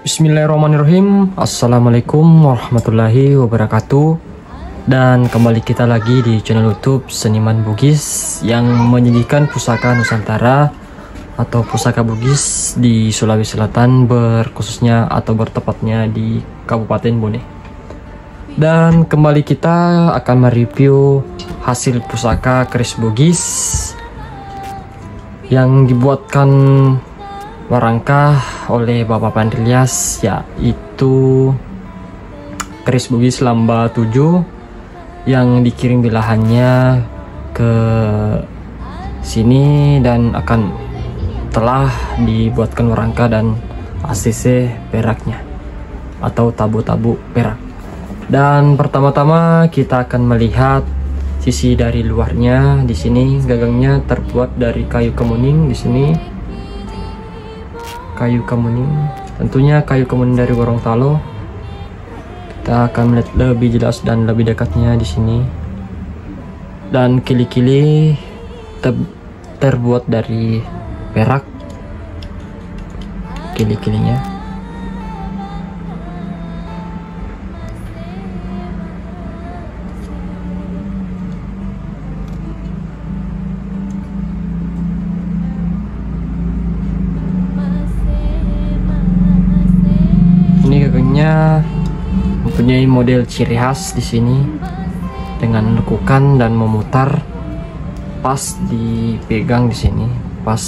Bismillahirrahmanirrahim. Assalamualaikum warahmatullahi wabarakatuh. Dan kembali kita lagi di channel YouTube Seniman Bugis yang menyajikan pusaka Nusantara atau pusaka Bugis di Sulawesi Selatan, berkhususnya atau bertepatnya di Kabupaten Bone. Dan kembali kita akan mereview hasil pusaka keris Bugis yang dibuatkan warangkah oleh Bapak Pandrias, yaitu keris Bugis Lamba 7 yang dikirim belahannya ke sini dan telah dibuatkan warangka dan ACC peraknya atau tabu-tabu perak. Dan pertama-tama kita akan melihat sisi dari luarnya. Di sini gagangnya terbuat dari kayu kemuning. Di sini kayu kemuning, tentunya kayu kemuning dari Gorontalo. Kita akan melihat lebih jelas dan lebih dekatnya di sini. Dan kili-kili terbuat dari perak, kili-kilinya. Ini gagangnya mempunyai model ciri khas di sini dengan lekukan dan memutar, pas dipegang di sini, pas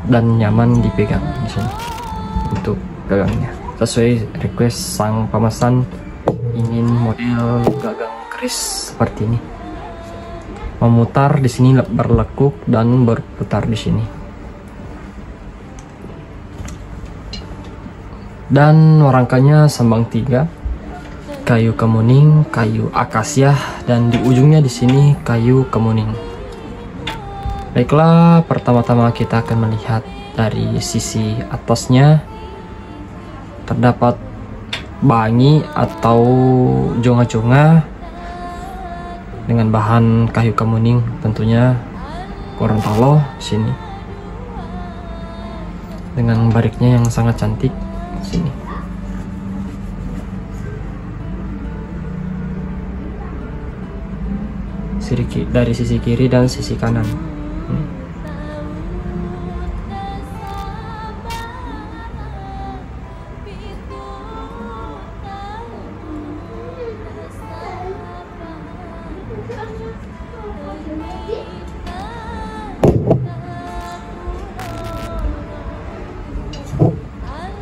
dan nyaman dipegang di sini untuk gagangnya. Sesuai request sang pemesan, ingin model gagang keris seperti ini, memutar di sini, berlekuk dan berputar di sini. Dan warangkanya sambang 3, kayu kemuning, kayu akasia, dan di ujungnya di sini kayu kemuning. Baiklah, pertama-tama kita akan melihat dari sisi atasnya. Terdapat bangi atau jonga-jonga dengan bahan kayu kemuning, tentunya Gorontalo sini, dengan bariknya yang sangat cantik sini. Dari sisi kiri dan sisi kanan.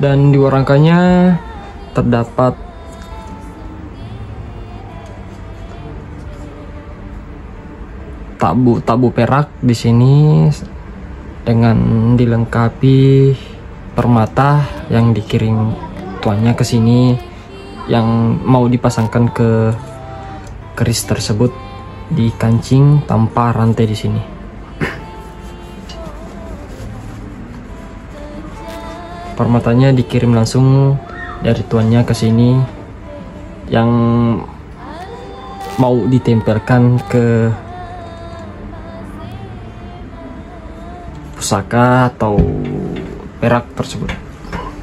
Dan di warangkanya terdapat tabu perak di sini dengan dilengkapi permata yang dikirim tuannya ke sini, yang mau dipasangkan ke keris tersebut di kancing tanpa rantai di sini. Permatanya dikirim langsung dari tuannya ke sini, yang mau ditempelkan ke pusaka atau perak tersebut.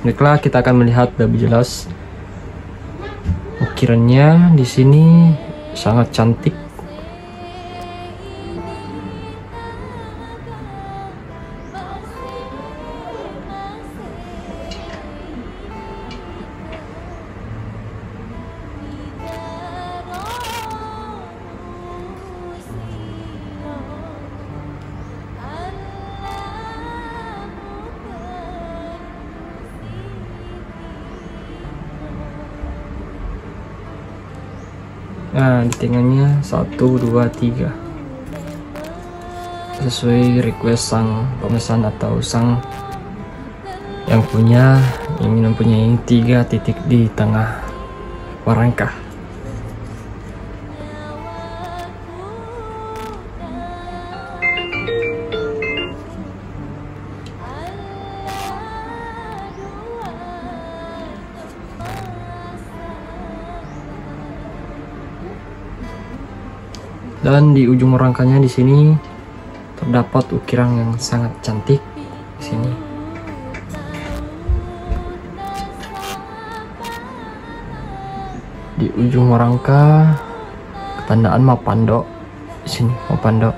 Baiklah, kita akan melihat lebih jelas. Ukirannya di sini sangat cantik. Nah, di tengahnya 1, 2, 3 sesuai request sang pemesan atau sang yang ingin mempunyai 3 titik di tengah warangkah. Dan di ujung rangkanya di sini terdapat ukiran yang sangat cantik di sini. Di ujung rangka ketandaan Mapando. Di sini Mapando.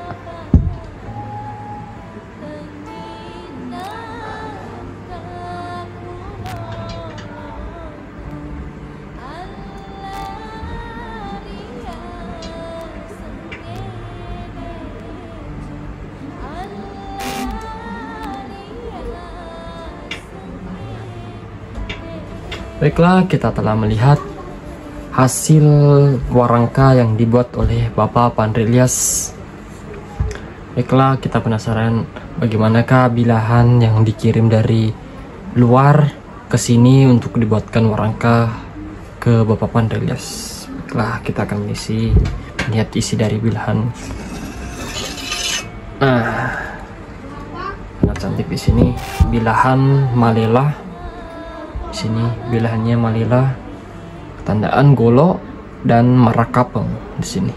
Baiklah, kita telah melihat hasil warangka yang dibuat oleh Bapak Pandri Ilyas. Baiklah, kita penasaran bagaimanakah bilahan yang dikirim dari luar ke sini untuk dibuatkan warangka ke Bapak Pandri Ilyas. Baiklah, kita akan melihat isi dari bilahan. Nah, sangat cantik di sini bilahan Malila. Di sini bilahannya Malila, ketandaan Golo dan Marakapeng. Di sini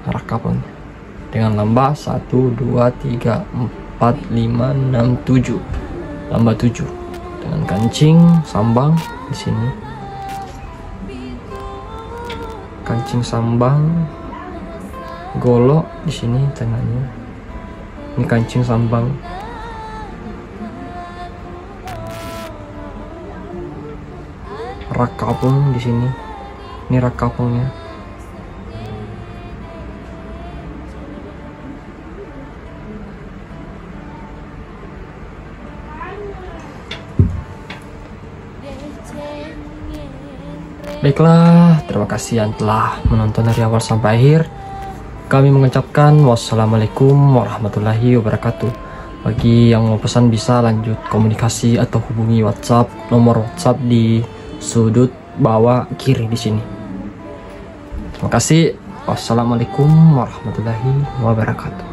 Marakapeng dengan lamba 1 2 3 4 5 6 7, lamba 7 dengan kancing sambang. Di sini kancing sambang Golo, di sini tengahnya ini kancing sambang. Rakapeng di sini, ini rakapengnya. Baiklah, terima kasih yang telah menonton dari awal sampai akhir. Kami mengucapkan wassalamualaikum warahmatullahi wabarakatuh. Bagi yang mau pesan bisa lanjut komunikasi atau hubungi WhatsApp, nomor WhatsApp di sudut bawah kiri di sini. Terima kasih. Wassalamualaikum warahmatullahi wabarakatuh.